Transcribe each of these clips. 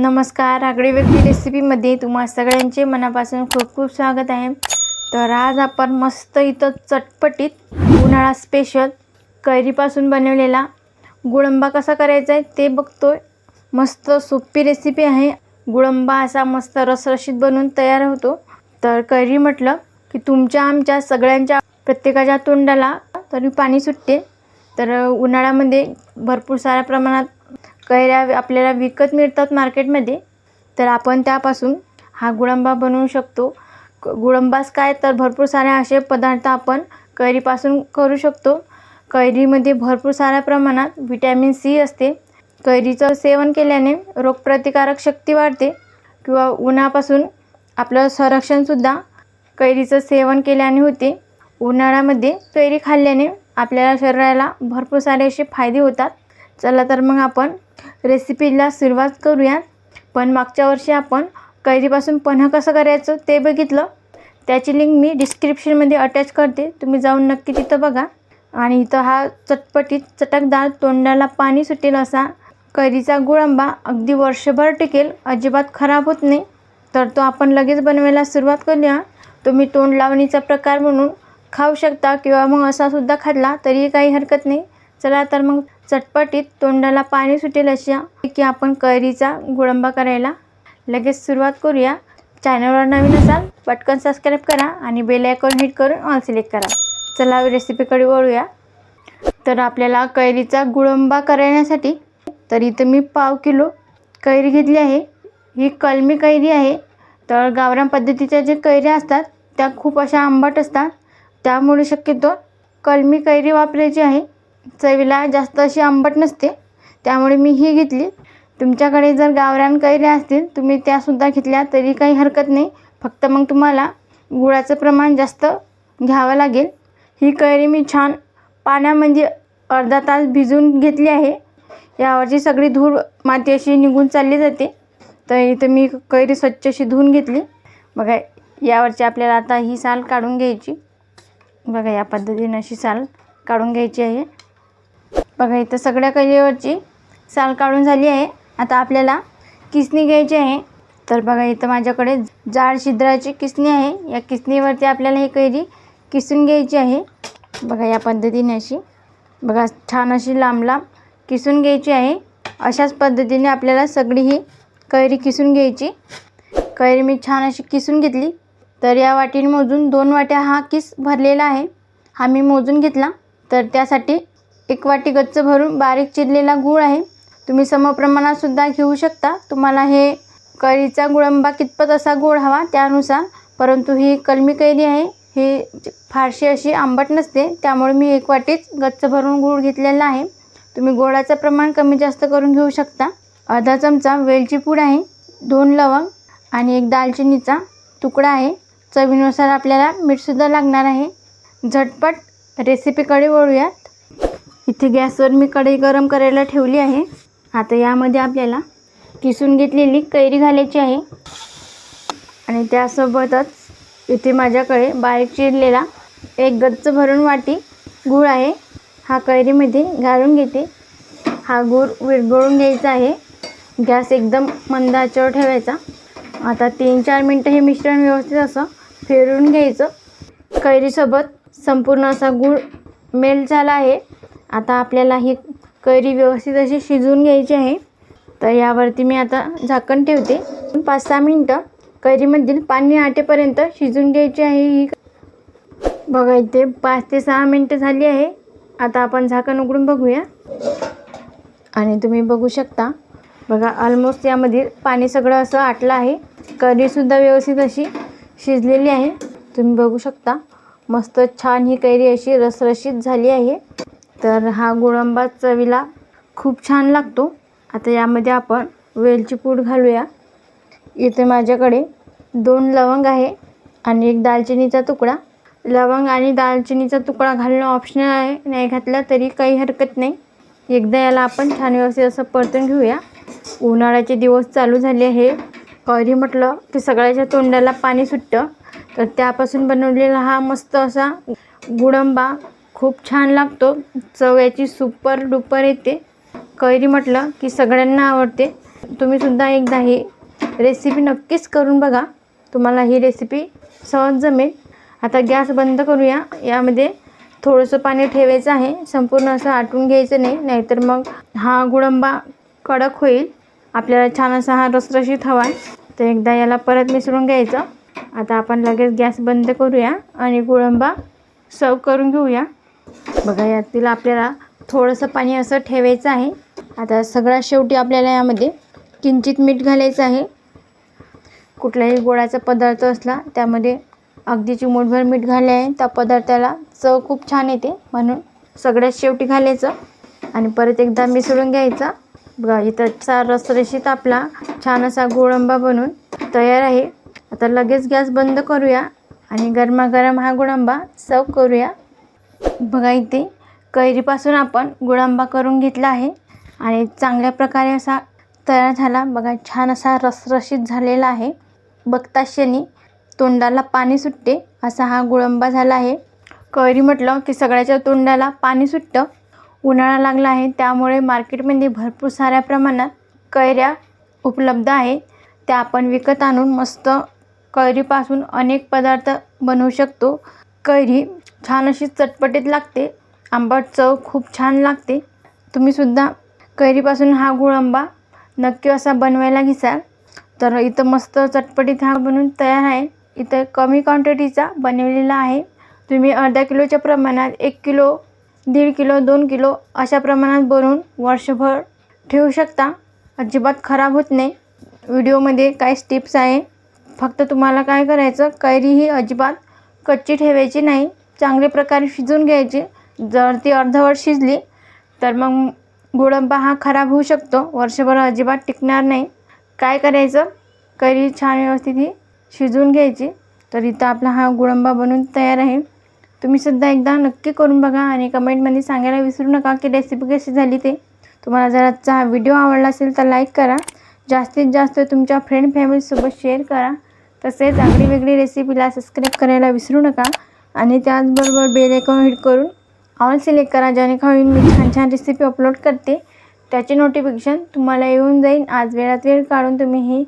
नमस्कार, आगळी वेगळी रेसिपीमध्ये तुम्हा सगळ्यांचे मनापासून खूप खूप स्वागत आहे। तर आज आपण मस्त इथं चटपटीत उन्हाळा स्पेशल कैरीपासून बनवलेला गुळंबा कसा करायचा आहे ते बघतोय। मस्त सोपी रेसिपी आहे। गुळंबा असा मस्त रसरशीत बनून तयार होतो। तर कैरी म्हटलं की तुमच्या आमच्या सगळ्यांच्या प्रत्येकाच्या तोंडाला तरी पाणी सुटते। तर उन्हाळ्यामध्ये भरपूर साऱ्या प्रमाणात कैऱ्या आपल्याला विकत मिळतात मार्केटमध्ये। तर आपण त्यापासून हा गुळंबा बनवू शकतो। गुळंबास काय तर भरपूर सारे असे पदार्थ आपण कैरीपासून करू शकतो। कैरीमध्ये भरपूर साऱ्या प्रमाणात व्हिटॅमिन सी असते। कैरीचं सेवन केल्याने रोगप्रतिकारक शक्ती वाढते किंवा उन्हापासून आपलं संरक्षण सुद्धा कैरीचं सेवन केल्याने होते। उन्हाळ्यामध्ये कैरी खाल्ल्याने आपल्या शरीराला भरपूर सारे असे फायदे होतात। चला तर मग आपण रेसिपीला सुरुवात करूया। पण मागच्या वर्षी आपण कैरीपासून पन्ह कसं करायचं ते बघितलं। त्याची लिंक मी डिस्क्रिप्शनमध्ये अटॅच करते, तुम्ही जाऊन नक्की तिथं बघा। आणि इथं हा चटपटीत चटकदार तोंडाला पाणी सुटेल असा कैरीचा गुळंबा अगदी वर्षभर टिकेल, अजिबात खराब होत नाही। तर तो आपण लगेच बनवायला सुरुवात करूया। तुम्ही तोंड लावणीचा प्रकार म्हणून खाऊ शकता किंवा मग असा सुद्धा खाल्ला तरी काही हरकत नाही। चला तर मग चटपटीत तोंडाला पाणी सुटेल अशा की आपण कैरीचा गुळंबा करायला लगेच सुरुवात करूया। चॅनलवर नवीन असाल पटकन सबस्क्राईब करा आणि बेल आयकॉन हिट करून ऑल सिलेक्ट करा। चला रेसिपीकडे वळूया। तर आपल्याला कैरीचा गुळंबा करण्यासाठी तर इथे मी पाव किलो कैरी घेतली आहे। ही कलमी कैरी आहे। तर गावरान पद्धतीच्या जे कैऱ्या असतात त्या खूप अशा आंबट असतात, त्यामुळे शक्यतो कलमी कैरी वापरायची आहे। चवीला जास्त अशी आंबट नसते, त्यामुळे मी ही घेतली। तुमच्याकडे जर गावरान कैऱ्या असतील तुम्ही त्यासुद्धा घेतल्या तरी काही हरकत नाही, फक्त मग तुम्हाला गुळाचं प्रमाण जास्त घ्यावं लागेल। ही कैरी मी छान पाण्यामध्ये अर्धा तास भिजवून घेतली आहे। यावरची सगळी धूळ माती अशी निघून चालली जाते। तर इथं मी कैरी स्वच्छ अशी धुवून घेतली। बघा यावरची आपल्याला आता ही साल काढून घ्यायची। बघा या पद्धतीने अशी साल काढून घ्यायची आहे। बघा इथं सगळ्या कैरीवरची साल काढून झाली आहे। आता आपल्याला किसणी घ्यायची आहे। तर बघा इथं माझ्याकडे जाड छिद्राची किसणी आहे। या किसणीवरती आपल्याला ही कैरी किसून घ्यायची आहे। बघा या पद्धतीने अशी बघा छान अशी लांब लांब किसून घ्यायची आहे। अशाच पद्धतीने आपल्याला सगळी ही कैरी किसून घ्यायची। कैरी मी छान अशी किसून घेतली। तर या वाटीने मोजून 2 वाट्या हा किस भरलेला आहे, हा मी मोजून घेतला। तर त्यासाठी 1 वाटी गच्च भरून बारीक चिरलेला गूळ आहे। तुम्ही समप्रमाणात सुद्धा घेऊ शकता, तुम्हाला हे कैरीचा गुळंबा कितपत असा गोड हवा त्यानुसार। परंतु ही कलमी कैरी आहे, ही फारशी अशी आंबट नसते, त्यामुळे मी 1 वाटीच गच्च भरून गूळ घेतलेला आहे। तुम्ही गोडाचं प्रमाण कमी जास्त करून घेऊ शकता। अर्धा चमचा वेलची पूड आहे, 2 लवंग आणि 1 दालचिनीचा तुकडा आहे। चवीनुसार आपल्याला मीठसुद्धा लागणार आहे। झटपट रेसिपीकडे वळूयात। इथे गॅसवर मी कढई गरम करायला ठेवली आहे। आता यामध्ये आपल्याला किसून घेतलेली कैरी घालायची आहे आणि त्यासोबतच इथे माझ्याकडे बारीक चिरलेला 1 गच्च भरून वाटी गूळ आहे, हा कैरीमध्ये घालून घेते। हा गूळ विरघळून घ्यायचा आहे। गॅस एकदम मंद आचेवर ठेवायचा। आता 3-4 मिनटं हे मिश्रण व्यवस्थित असं फिरवून घ्यायचं। कैरीसोबत संपूर्ण असा गूळ मेल्ट झाला आहे। आता आपल्याला ही कैरी व्यवस्थित अशी शिजवून घ्यायची आहे। तर यावरती मी आता झाकण ठेवते। 5-6 मिनटं कैरीमधील पाणी आटेपर्यंत शिजवून घ्यायची आहे ही। बघा इथे 5 ते 6 मिनटं झाली आहे। आता आपण झाकण उघडून बघूया आणि तुम्ही बघू शकता बघा ऑलमोस्ट यामध्ये पाणी सगळं असं आटलं आहे। कैरीसुद्धा व्यवस्थित अशी शिजलेली आहे, तुम्ही बघू शकता। मस्त छान ही कैरी अशी रसरशीत झाली आहे। तर हा गुळंबा चवीला खूप छान लागतो। आता यामध्ये आपण वेलची पूड घालूया। इथे माझ्याकडे 2 लवंग आहे आणि 1 दालचिनीचा तुकडा। लवंग आणि दालचिनीचा तुकडा घालणं ऑप्शनल आहे, नाही घातला तरी काही हरकत नाही। एकदा याला आपण छान व्यवस्थित असं परतून घेऊया। उन्हाळ्याचे दिवस चालू झाले आहे। कैरी म्हटलं की सगळ्याच्या तोंडाला पाणी सुटतं। तर त्यापासून बनवलेला हा मस्त असा गुळंबा खूप छान लागतो। चव याची सुपर डुपर येते। कैरी म्हटलं की सगळ्यांना आवडते। तुम्हीसुद्धा एकदा ही रेसिपी नक्कीच करून बघा, तुम्हाला ही रेसिपी सहज जमेल. आता गॅस बंद करूया. यामध्ये थोडंसं पाणी ठेवायचं आहे, संपूर्ण असं आटून घ्यायचं नाही, नाहीतर मग हा गुळंबा कडक होईल. आपल्याला छान असा हा रसरशीत हवा आहे. तर एकदा याला परत मिसळून घ्यायचं. आता आपण लगेच गॅस बंद करूया आणि गुळंबा सर्व करून घेऊया. बघा, यातील आपल्याला थोडंसं पाणी असं ठेवायचं आहे. आता सगळ्यात शेवटी आपल्याला यामध्ये किंचित मीठ घालायचं आहे. कुठलाही गोडाचा पदार्थ असला त्यामध्ये अगदी चिमूटभर मीठ घाले आहे, त्या पदार्थाला चव खूप छान येते, म्हणून सगळ्यात शेवटी घालायचं आणि परत एकदा मिसळून घ्यायचं. बघा, इथंचा रसरशीत आपला छान असा गुळंबा बनून तयार आहे. आता लगेच गॅस बंद करूया आणि गरमागरम हा गुळंबा सर्व करूया. बघा, इथे कैरीपासून आपण गुळंबा करून घेतला आहे आणि चांगल्या प्रकारे असा तयार झाला. बघा, छान असा रसरशीत झालेला आहे. बघताच क्षणी तोंडाला पाणी सुटते असा हा गुळंबा झाला आहे. कैरी म्हटलं की सगळ्याच्या तोंडाला पाणी सुटतं. उन्हाळा लागला आहे, त्यामुळे मार्केटमध्ये भरपूर साऱ्या प्रमाणात कैऱ्या उपलब्ध आहेत. त्या आपण विकत आणून मस्त कैरीपासून अनेक पदार्थ बनवू शकतो. कैरी छान अशी चटपटीत लागते, आंबट चव खूप छान लागते. तुम्हीसुद्धा कैरीपासून हा गुळंबा नक्की असा बनवायला घिसाल तर इथं मस्त चटपटीत हा बनून तयार आहे. इथं कमी क्वांटिटीचा बनवलेला आहे. तुम्ही अर्धा किलोच्या प्रमाणात 1 किलो, 1.5 किलो, 2 किलो अशा प्रमाणात बनवून वर्षभर ठेवू शकता. अजिबात खराब होत नाही. व्हिडिओमध्ये काहीच टिप्स आहे. फक्त तुम्हाला काय करायचं, कैरी ही अजिबात कच्ची ठेवायची नाही, चांगल्या प्रकारे शिजवून घ्यायची. जर ती अर्धवट शिजली तर मग गुळंबा हा खराब होऊ शकतो, वर्षभर अजिबात टिकणार नाही. काय करायचं, कैरी छान व्यवस्थित ही शिजवून घ्यायची. तर इथं आपला हा गुळंबा बनून तयार आहे. तुम्हीसुद्धा एकदा नक्की करून बघा आणि कमेंटमध्ये सांगायला विसरू नका की रेसिपी कशी झाली ते. तुम्हाला जर आजचा हा व्हिडिओ आवडला असेल तर लाईक करा, जास्तीत जास्त तुमच्या फ्रेंड फॅमिलीसोबत शेअर करा. तसेच आगळी वेगळी रेसिपीला सबस्क्राईब करायला विसरू नका आणि त्याचबरोबर बेल आयकॉन हिट करून ऑल सिलेक्ट करा, जेणेकरून मी छान छान रेसिपी अपलोड करते त्याचे नोटिफिकेशन तुम्हाला येऊन जाईल. आज वेळात वेळ काढून तुम्ही ही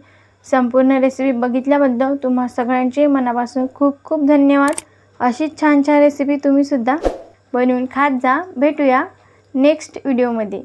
संपूर्ण रेसिपी बघितल्याबद्दल तुम्हा सगळ्यांचे मनापासून खूप खूप धन्यवाद. अशीच छान छान रेसिपी तुम्हीसुद्धा बनवून खात जा. भेटूया नेक्स्ट व्हिडिओमध्ये.